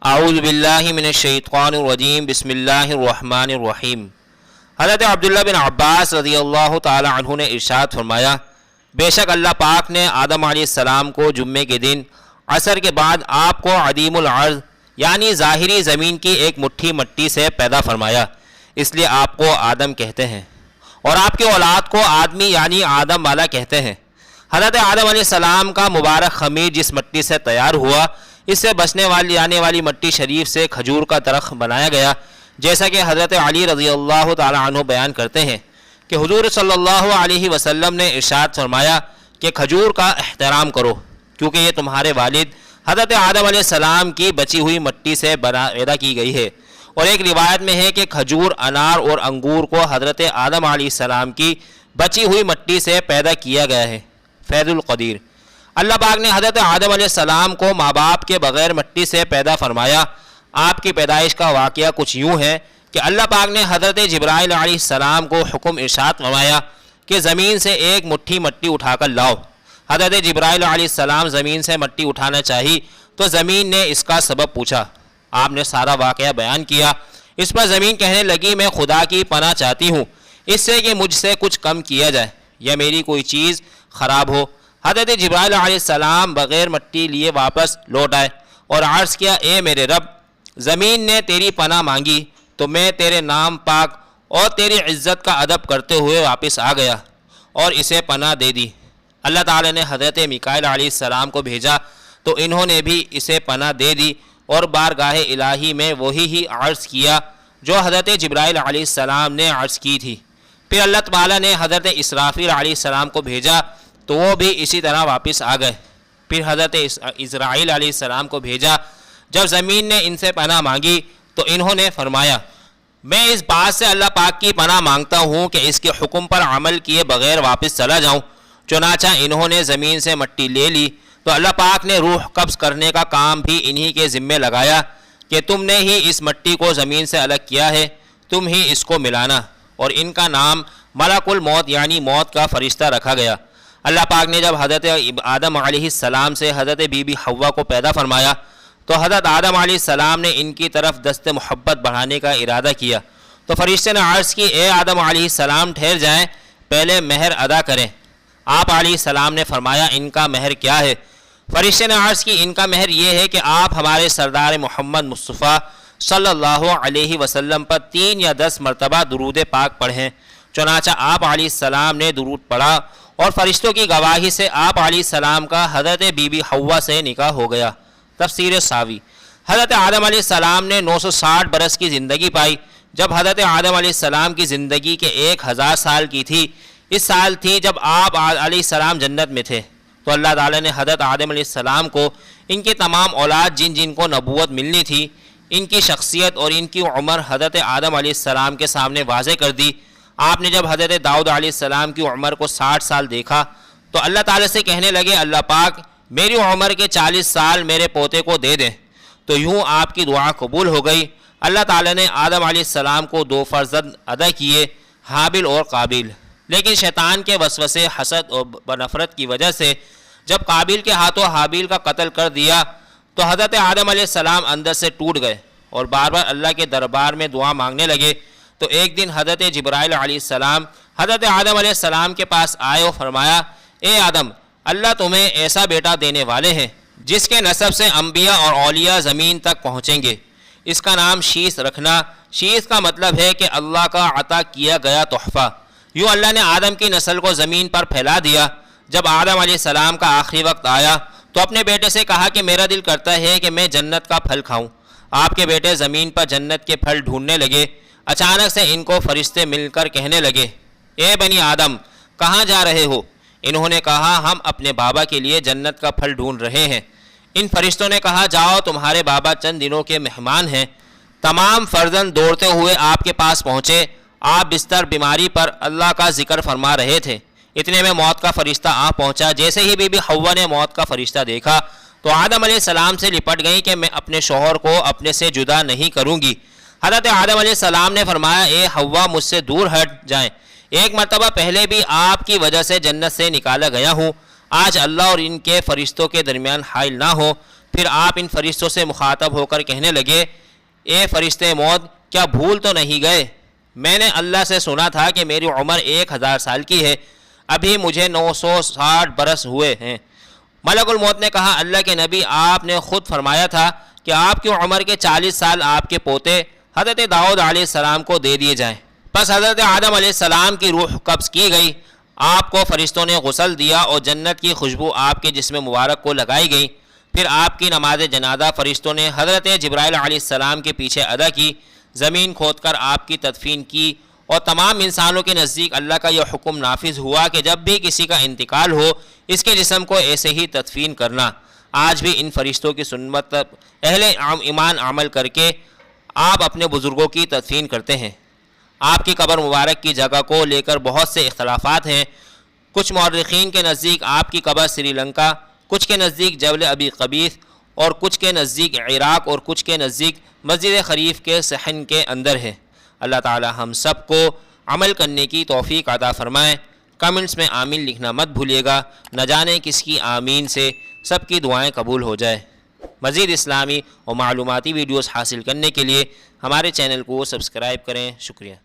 اعوذ باللہ من الشیطان الرجیم بسم اللہ الرحمن الرحیم۔ حضرت عبداللہ بن عباس رضی اللہ تعالی عنہ نے ارشاد فرمایا، بے شک اللہ پاک نے آدم علیہ السلام کو جمعے کے دن عصر کے بعد آپ کو عدیم العرض یعنی ظاہری زمین کی ایک مٹھی مٹی سے پیدا فرمایا، اس لیے آپ کو آدم کہتے ہیں، اور آپ کی اولاد کو آدمی یعنی آدم والا کہتے ہیں۔ حضرت آدم علیہ السلام کا مبارک خمیر جس مٹی سے تیار ہوا، اس سے بچنے والی آنے والی مٹی شریف سے کھجور کا درخت بنایا گیا، جیسا کہ حضرت علی رضی اللہ تعالی عنہ بیان کرتے ہیں کہ حضور صلی اللہ علیہ وسلم نے ارشاد فرمایا کہ کھجور کا احترام کرو، کیونکہ یہ تمہارے والد حضرت آدم علیہ السلام کی بچی ہوئی مٹی سے پیدا کی گئی ہے۔ اور ایک روایت میں ہے کہ کھجور، انار اور انگور کو حضرت آدم علیہ السلام کی بچی ہوئی مٹی سے پیدا کیا گیا ہے۔ فیض القدیر۔ اللہ پاک نے حضرت آدم علیہ السلام کو ماں باپ کے بغیر مٹی سے پیدا فرمایا۔ آپ کی پیدائش کا واقعہ کچھ یوں ہے کہ اللہ پاک نے حضرت جبرائیل علیہ السلام کو حکم ارشاد فرمایا کہ زمین سے ایک مٹھی مٹی اٹھا کر لاؤ۔ حضرت جبرائیل علیہ السلام زمین سے مٹی اٹھانا چاہی تو زمین نے اس کا سبب پوچھا۔ آپ نے سارا واقعہ بیان کیا۔ اس پر زمین کہنے لگی، میں خدا کی پناہ چاہتی ہوں اس سے کہ مجھ سے کچھ کم کیا جائے یا میری کوئی چیز خراب ہو۔ حضرت جبرائیل علیہ السلام بغیر مٹی لیے واپس لوٹ آئے اور عرض کیا، اے میرے رب، زمین نے تیری پناہ مانگی تو میں تیرے نام پاک اور تیری عزت کا ادب کرتے ہوئے واپس آ گیا اور اسے پناہ دے دی۔ اللہ تعالی نے حضرت میکائیل علیہ السلام کو بھیجا تو انہوں نے بھی اسے پناہ دے دی اور بارگاہ الہی میں وہی عرض کیا جو حضرت جبرائیل علیہ السلام نے عرض کی تھی۔ پھر اللہ تعالی نے حضرت اسرافیل علیہ السلام کو بھیجا تو وہ بھی اسی طرح واپس آ گئے۔ پھر حضرت اسرائیل علیہ السلام کو بھیجا۔ جب زمین نے ان سے پناہ مانگی تو انہوں نے فرمایا، میں اس بات سے اللہ پاک کی پناہ مانگتا ہوں کہ اس کے حکم پر عمل کیے بغیر واپس چلا جاؤں۔ چنانچہ انہوں نے زمین سے مٹی لے لی تو اللہ پاک نے روح قبض کرنے کا کام بھی انہی کے ذمے لگایا کہ تم نے ہی اس مٹی کو زمین سے الگ کیا ہے، تم ہی اس کو ملانا، اور ان کا نام ملک الموت یعنی موت کا فرشتہ رکھا گیا۔ اللہ پاک نے جب حضرت آدم علیہ السلام سے حضرت بی بی حوا کو پیدا فرمایا تو حضرت آدم علیہ السلام نے ان کی طرف دست محبت بڑھانے کا ارادہ کیا تو فرشتے نے عرض کی، اے آدم علیہ السلام ٹھہر جائیں، پہلے مہر ادا کریں۔ آپ علیہ السلام نے فرمایا، ان کا مہر کیا ہے؟ فرشتے نے عرض کی، ان کا مہر یہ ہے کہ آپ ہمارے سردار محمد مصطفیٰ صلی اللہ علیہ وسلم پر 3 یا 10 مرتبہ درود پاک پڑھیں۔ چنانچہ آپ علیہ السلام نے درود پڑھا اور فرشتوں کی گواہی سے آپ علیہ السلام کا حضرت بی بی حوا سے نکاح ہو گیا۔ تفسیر ساوی۔ حضرت آدم علیہ السلام نے 960 برس کی زندگی پائی۔ جب حضرت آدم علیہ السلام کی زندگی کے 1000 سال کی تھی، اس سال تھی جب آپ علیہ السلام جنت میں تھے، تو اللہ تعالی نے حضرت آدم علیہ السلام کو ان کی تمام اولاد جن جن کو نبوت ملنی تھی، ان کی شخصیت اور ان کی عمر حضرت آدم علیہ السلام کے سامنے واضح کر دی۔ آپ نے جب حضرت داؤد علیہ السلام کی عمر کو 60 سال دیکھا تو اللہ تعالی سے کہنے لگے، اللہ پاک میری عمر کے 40 سال میرے پوتے کو دے دیں، تو یوں آپ کی دعا قبول ہو گئی۔ اللہ تعالی نے آدم علیہ السلام کو 2 فرزند عطا کیے، حابل اور قابل، لیکن شیطان کے وسوسے، حسد اور نفرت کی وجہ سے جب قابل کے ہاتھوں حابیل کا قتل کر دیا تو حضرت آدم علیہ السلام اندر سے ٹوٹ گئے اور بار بار اللہ کے دربار میں دعا مانگنے لگے۔ تو ایک دن حضرت جبرائیل علیہ السلام حضرت آدم علیہ السلام کے پاس آئے اور فرمایا، اے آدم، اللہ تمہیں ایسا بیٹا دینے والے ہیں جس کے نسب سے انبیاء اور اولیاء زمین تک پہنچیں گے، اس کا نام شیث رکھنا۔ شیث کا مطلب ہے کہ اللہ کا عطا کیا گیا تحفہ۔ یوں اللہ نے آدم کی نسل کو زمین پر پھیلا دیا۔ جب آدم علیہ السلام کا آخری وقت آیا تو اپنے بیٹے سے کہا کہ میرا دل کرتا ہے کہ میں جنت کا پھل کھاؤں۔ آپ کے بیٹے زمین پر جنت کے پھل ڈھونڈنے لگے۔ اچانک سے ان کو فرشتے مل کر کہنے لگے، اے بنی آدم، کہاں جا رہے ہو؟ انہوں نے کہا، ہم اپنے بابا کے لیے جنت کا پھل ڈھونڈ رہے ہیں۔ ان فرشتوں نے کہا، جاؤ، تمہارے بابا چند دنوں کے مہمان ہیں۔ تمام فرزند دوڑتے ہوئے آپ کے پاس پہنچے۔ آپ بستر بیماری پر اللہ کا ذکر فرما رہے تھے۔ اتنے میں موت کا فرشتہ آ پہنچا۔ جیسے ہی بی بی حوا نے موت کا فرشتہ دیکھا تو آدم علیہ السلام سے لپٹ گئی کہ میں اپنے شوہر کو اپنے سے جدا نہیں کروں گی۔ حضرت آدم علیہ السلام نے فرمایا، اے حوا، مجھ سے دور ہٹ جائیں، ایک مرتبہ پہلے بھی آپ کی وجہ سے جنت سے نکالا گیا ہوں، آج اللہ اور ان کے فرشتوں کے درمیان حائل نہ ہو۔ پھر آپ ان فرشتوں سے مخاطب ہو کر کہنے لگے، اے فرشتے موت، کیا بھول تو نہیں گئے؟ میں نے اللہ سے سنا تھا کہ میری عمر 1000 سال کی ہے، ابھی مجھے 960 برس ہوئے ہیں۔ ملک الموت نے کہا، اللہ کے نبی، آپ نے خود فرمایا تھا کہ آپ کی عمر کے 40 سال آپ کے پوتے حضرت داؤد علیہ السلام کو دے دیے جائیں۔ پس حضرت آدم علیہ السلام کی روح قبض کی گئی، آپ کو فرشتوں نے غسل دیا اور جنت کی خوشبو آپ کے جسم مبارک کو لگائی گئی۔ پھر آپ کی نماز جنازہ فرشتوں نے حضرت جبرائیل علیہ السلام کے پیچھے ادا کی، زمین کھود کر آپ کی تدفین کی، اور تمام انسانوں کے نزدیک اللہ کا یہ حکم نافذ ہوا کہ جب بھی کسی کا انتقال ہو اس کے جسم کو ایسے ہی تدفین کرنا۔ آج بھی ان فرشتوں کی سنت اہل ایمان عمل کر کے آپ اپنے بزرگوں کی تدفین کرتے ہیں۔ آپ کی قبر مبارک کی جگہ کو لے کر بہت سے اختلافات ہیں۔ کچھ مورخین کے نزدیک آپ کی قبر سری لنکا، کچھ کے نزدیک جبل ابی قبیس، اور کچھ کے نزدیک عراق، اور کچھ کے نزدیک مسجد شریف کے صحن کے اندر ہے۔ اللہ تعالی ہم سب کو عمل کرنے کی توفیق عطا فرمائے۔ کمنٹس میں آمین لکھنا مت بھولیے گا، نہ جانے کس کی آمین سے سب کی دعائیں قبول ہو جائے۔ مزید اسلامی اور معلوماتی ویڈیوز حاصل کرنے کے لیے ہمارے چینل کو سبسکرائب کریں۔ شکریہ۔